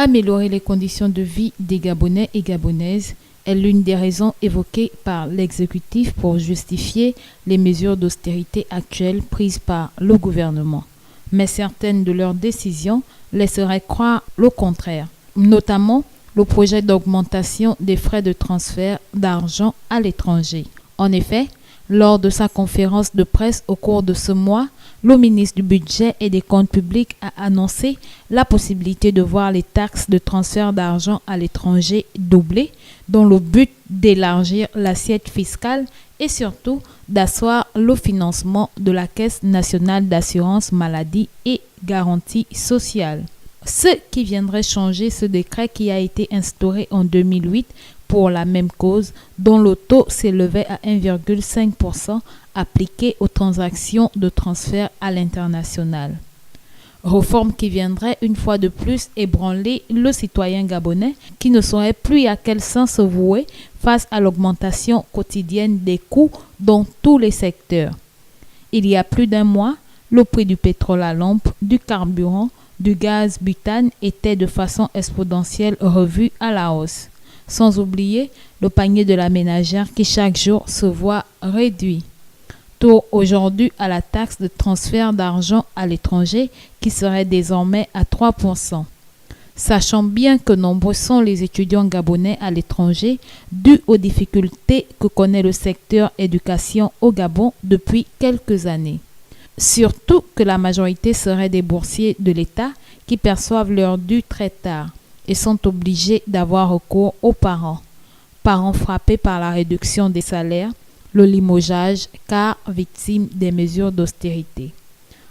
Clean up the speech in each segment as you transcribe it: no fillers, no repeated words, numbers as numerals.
Améliorer les conditions de vie des Gabonais et Gabonaises est l'une des raisons évoquées par l'exécutif pour justifier les mesures d'austérité actuelles prises par le gouvernement. Mais certaines de leurs décisions laisseraient croire le contraire, notamment le projet d'augmentation des frais de transfert d'argent à l'étranger. En effet, lors de sa conférence de presse au cours de ce mois, le ministre du Budget et des Comptes publics a annoncé la possibilité de voir les taxes de transfert d'argent à l'étranger doubler, dans le but d'élargir l'assiette fiscale et surtout d'asseoir le financement de la Caisse nationale d'assurance maladie et garantie sociale. Ce qui viendrait changer ce décret qui a été instauré en 2008 pour la même cause, dont le taux s'élevait à 1,5% appliqué aux transactions de transfert à l'international. Réforme qui viendrait une fois de plus ébranler le citoyen gabonais qui ne saurait plus à quel sens se vouer face à l'augmentation quotidienne des coûts dans tous les secteurs. Il y a plus d'un mois, le prix du pétrole à lampe, du carburant, du gaz butane était de façon exponentielle revu à la hausse. Sans oublier le panier de la ménagère qui chaque jour se voit réduit. Tour aujourd'hui à la taxe de transfert d'argent à l'étranger qui serait désormais à 3%. Sachant bien que nombreux sont les étudiants gabonais à l'étranger dû aux difficultés que connaît le secteur éducation au Gabon depuis quelques années. Surtout que la majorité seraient des boursiers de l'État qui perçoivent leur dû très tard et sont obligés d'avoir recours aux parents. Parents frappés par la réduction des salaires, le limogeage, car victimes des mesures d'austérité.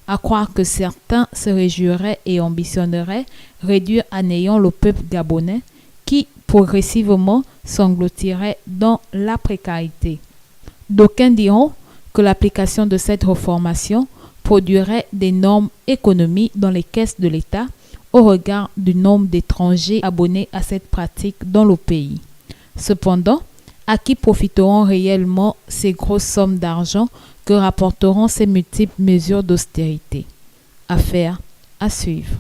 À croire que certains se réjouiraient et ambitionneraient réduire à néant le peuple gabonais qui, progressivement, s'engloutirait dans la précarité. D'aucuns diront que l'application de cette reformation produirait d'énormes économies dans les caisses de l'État au regard du nombre d'étrangers abonnés à cette pratique dans le pays. Cependant, à qui profiteront réellement ces grosses sommes d'argent que rapporteront ces multiples mesures d'austérité? Affaire à suivre.